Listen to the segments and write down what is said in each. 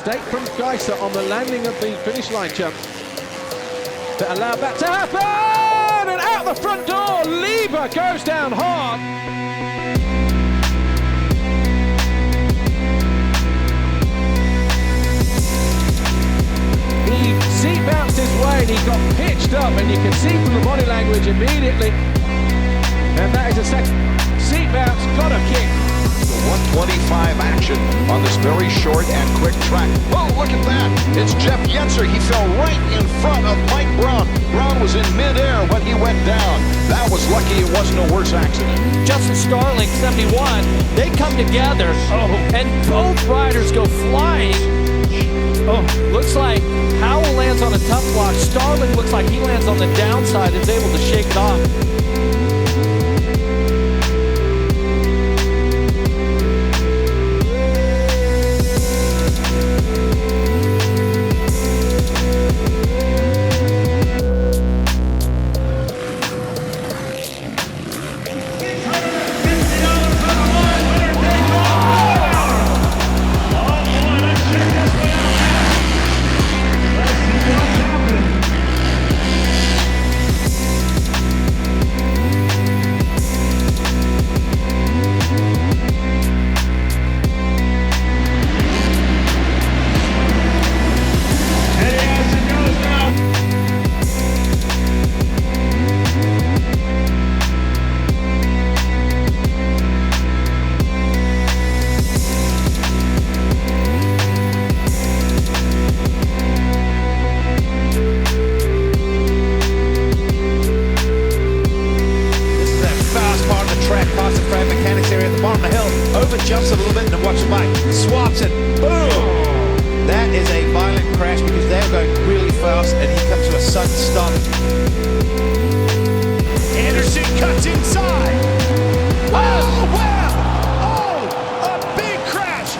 mistake from Geiser on the landing of the finish line jump that allowed that to happen, and out the front door, Lieber goes down hard. He seat bounced his way and he got pitched up, and you can see from the body language immediately, and that is a second seat bounce, got a kick. 125 action on this very short and quick track. Oh, look at that. It's Jeff Yetzer. He fell right in front of Mike Brown. Brown was in midair when he went down. That was lucky it wasn't a worse accident. Justin Starling, 71, they come together, and both riders go flying. Oh, looks like Howell lands on a tough block. Starling looks like he lands on the downside and is able to shake it off. Jumps a little bit and watch the bike, swaps it, boom! That is a violent crash because they were going really fast and he comes to a sudden stop. Anderson cuts inside. Oh, wow! Oh, a big crash!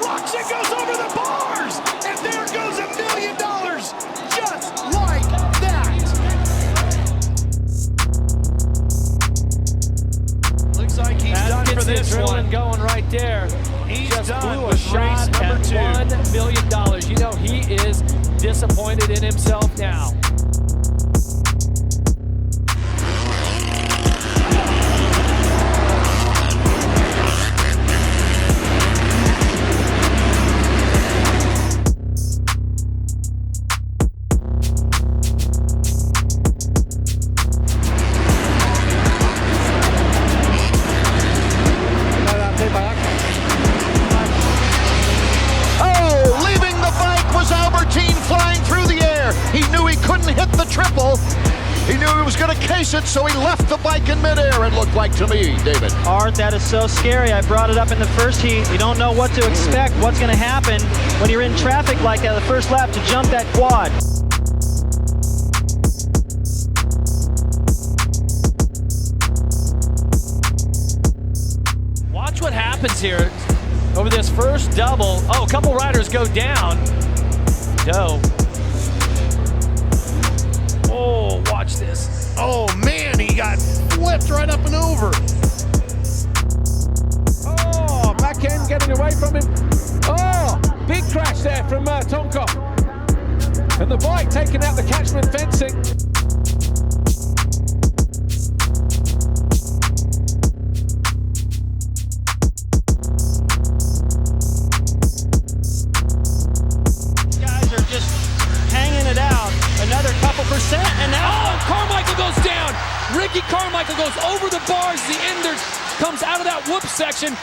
Roxy goes over the bars, and there goes $1 million, just like that. Looks like he's done for this one. Going right there. He's just done blew a shot at $1 million. You know, he is disappointed in himself now. Hit the triple. He knew he was going to case it, so he left the bike in midair, it looked like to me, David. Art, that is so scary. I brought it up in the first heat. You don't know what to expect, what's going to happen when you're in traffic like that the first lap to jump that quad. Watch what happens here over this first double. Oh, a couple riders go down. Doe. Oh, watch this. Oh, man, he got flipped right up and over. Oh, back end getting away from him. Oh, big crash there from Tonko. And the bike taking out the catchment fencing. and now Carmichael goes down. Ricky Carmichael goes over the bars. The ender comes out of that whoop section.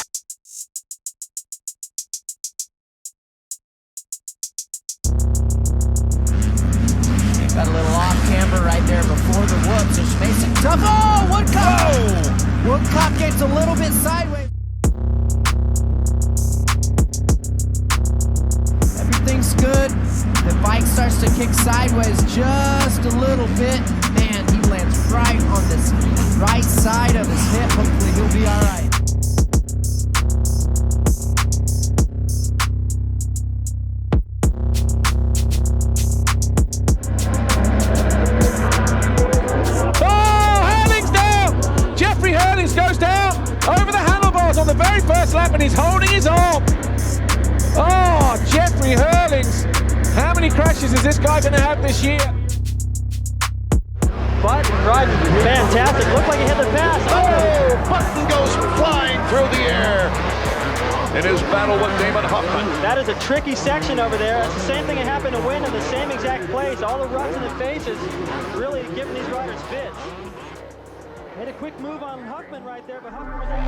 Got a little off camber right there before the whoops. Just makes it tough. Oh, Woodcock! Woodcock gets a little bit sideways. Everything's good. The bike starts to kick sideways just a little bit. Man, he lands right on this right side of his hip. Hopefully he'll be all right. Goes down over the handlebars on the very first lap, and he's holding his arm. Oh, Jeffrey Hurlings. How many crashes is this guy going to have this year? Button riding fantastic. Looked like he hit the pass. Oh, Button goes flying through the air in his battle with Damon Huffman. That is a tricky section over there. That's the same thing that happened to Wynn in the same exact place. All the ruts in the faces really giving these riders fits. Made a quick move on Huffman right there, but Huffman was able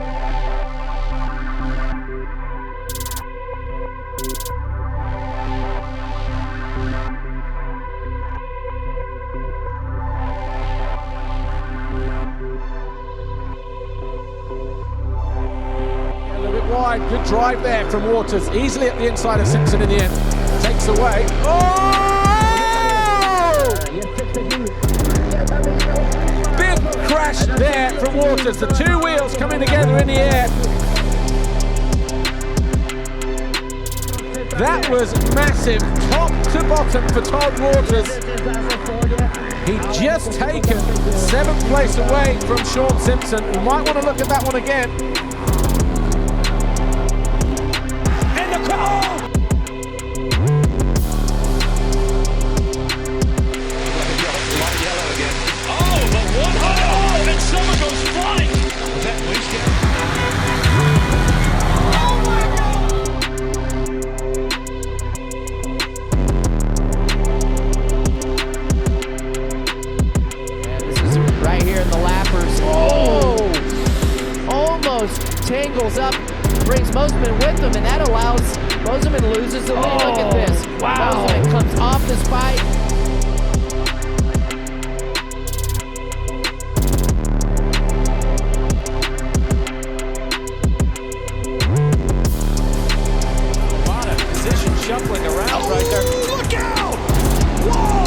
A little bit wide, good drive there from Waters. Easily at the inside of Simpson in the end. Takes away. Oh! Crash there from Waters. The two wheels coming together in the air. That was massive, top to bottom for Todd Waters. He'd just taken 7th place away from Sean Simpson. We might want to look at that one again. And the call! And someone goes flying. Was that wasted? Oh my God! And this is right here in the lappers. Oh! Almost tangles up, brings Mosiman with him, and that allows Mosiman loses the lead. Look at this. Wow. Mosiman comes off this bike. Shuffling around right there. Look out! Whoa!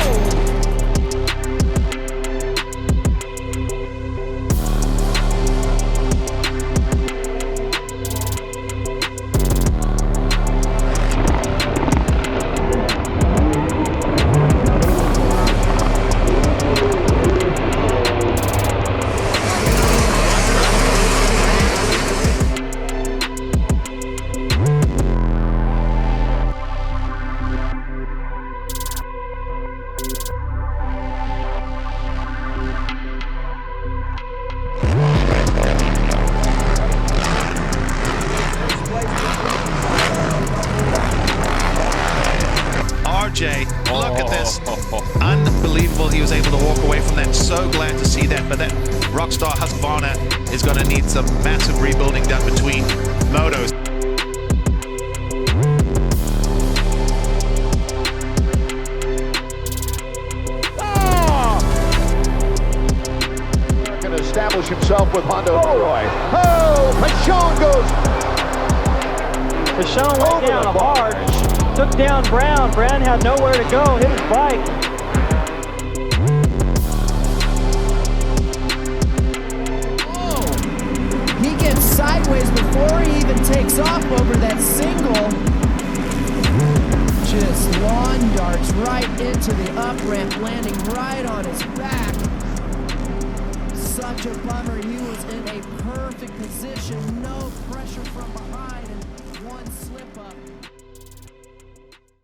Look at this. Unbelievable he was able to walk away from that. So glad to see that. But that Rockstar Husqvarna is going to need some massive rebuilding done between motos. Going to establish himself with Hondo Roy. Oh, Pachon goes. Pachon went down hard. Took down Brown. Brown had nowhere to go. Hit his bike. Oh, he gets sideways before he even takes off over that single. Just lawn darts right into the up ramp, landing right on his back. Such a bummer. He was in a perfect position. No pressure from behind, and one slip up.